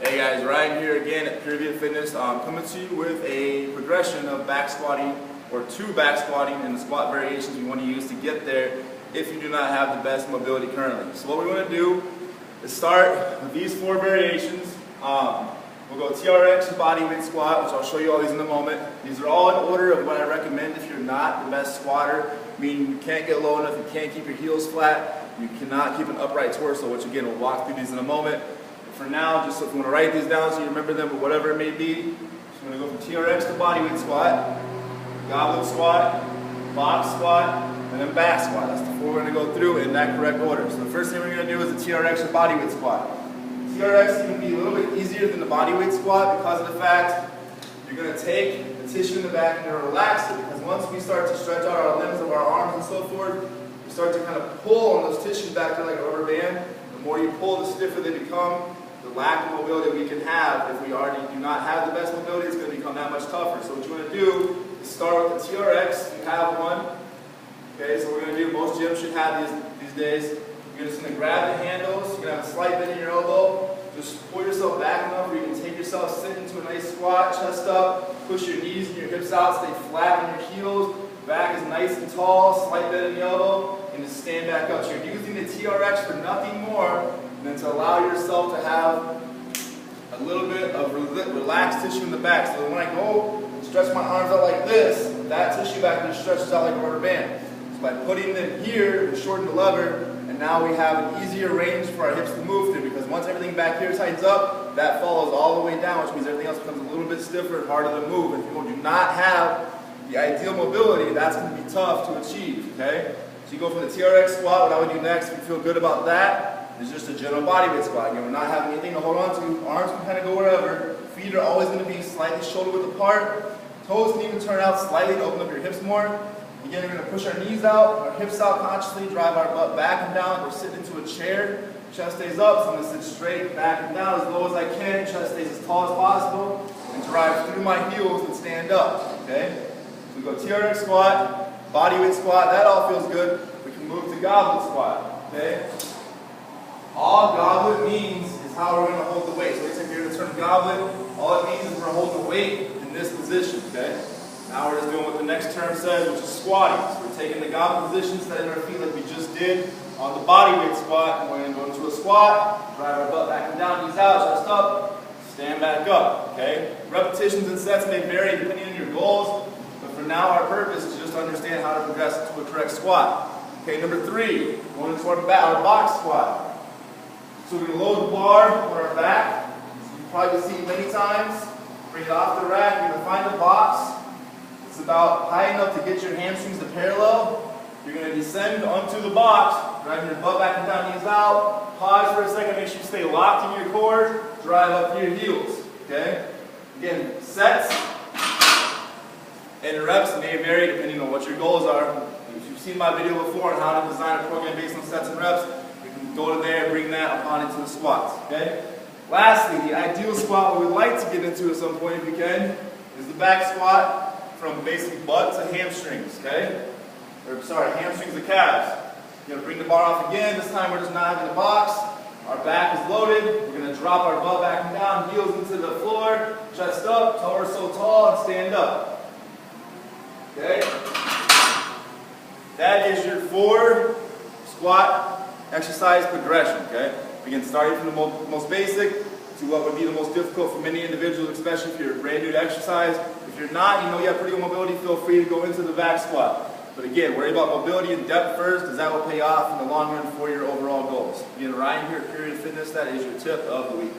Hey guys, Ryan here again at Performance Fitness, coming to you with a progression of back squatting or two back squatting and the squat variations we want to use to get there if you do not have the best mobility currently. So what we want to do is start with these four variations. We'll go TRX bodyweight squat, which I'll show you all these in a moment. These are all in order of what I recommend if you're not the best squatter, meaning you can't get low enough, you can't keep your heels flat, you cannot keep an upright torso, which again we'll walk through these in a moment. For now, just if you want to write these down so you remember them, but whatever it may be, just going to go from TRX to bodyweight squat, goblet squat, box squat, and then back squat. That's the four we're going to go through in that correct order. So the first thing we're going to do is the TRX or bodyweight squat. TRX can be a little bit easier than the bodyweight squat because of the fact you're going to take the tissue in the back and you're going to relax it, because once we start to stretch out our limbs of our arms and so forth, we start to kind of pull on those tissues back there like a rubber band. The more you pull, the stiffer they become. The lack of mobility we can have, if we already do not have the best mobility, it's going to become that much tougher. So what you want to do is start with the TRX. You have one. Okay, so we're going to do, most gyms should have these days. You're just going to grab the handles. You're going to have a slight bend in your elbow. Just pull yourself back enough where you can take yourself, sit into a nice squat, chest up, push your knees and your hips out, stay flat on your heels. Back is nice and tall, slight bend in the elbow, and just stand back up. So you're using the TRX for nothing more than to allow yourself to have a little bit of relaxed tissue in the back. So when I go and stretch my arms out like this, that tissue back there stretches out like a rubber band. So by putting them here, we shorten the lever, and now we have an easier range for our hips to move through, because once everything back here tightens up, that follows all the way down, which means everything else becomes a little bit stiffer and harder to move. And if you do not have the ideal mobility, that's going to be tough to achieve, okay? So you go from the TRX squat. What I would do next, if you feel good about that, is just a general bodyweight squat. Again, we're not having anything to hold on to. Arms can kind of go wherever. Feet are always going to be slightly shoulder width apart. Toes can even turn out slightly to open up your hips more. Again, we're going to push our knees out, our hips out consciously, drive our butt back and down. We're sitting into a chair. Chest stays up, so I'm going to sit straight back and down as low as I can. Chest stays as tall as possible. And drive through my heels and stand up. Okay? So we go TRX squat, bodyweight squat. That all feels good. We can move to goblet squat. Okay? All goblet means is how we're going to hold the weight. So anytime you're going to turn goblet, all it means is we're going to hold the weight in this position, okay? Now we're just doing what the next term says, which is squatting. So we're taking the goblet position, setting our feet like we just did on the bodyweight squat, and we're going to go into a squat, drive our butt back and down, knees out, chest up, stand back up, okay? Repetitions and sets may vary depending on your goals, but for now our purpose is just to understand how to progress to a correct squat. Okay, number 3, going into our box squat. So we're going to load the bar on our back. You've probably seen it many times. Bring it off the rack. You're going to find the box. It's about high enough to get your hamstrings to parallel. You're going to descend onto the box, driving your butt back and down, knees out. Pause for a second. Make sure you stay locked in your core. Drive up to your heels. Okay? Again, sets and reps may vary depending on what your goals are. If you've seen my video before on how to design a program based on sets and reps, go to there, bring that upon into the squats, okay? Lastly, the ideal squat we would like to get into at some point if we can is the back squat from basically butt to hamstrings, okay? Or sorry, hamstrings to calves. You're going to bring the bar off again. This time we're just not having the box. Our back is loaded. We're going to drop our butt back and down, heels into the floor, chest up, torso tall, and stand up. Okay? That is your 4 squat exercise progression, okay? Again, starting from the most basic to what would be the most difficult for many individuals, especially if you're brand new to exercise. If you're not, you know you have pretty good mobility, feel free to go into the back squat. But again, worry about mobility and depth first, because that will pay off in the long run for your overall goals. Again, Ryan here at Performance Fitness, that is your tip of the week.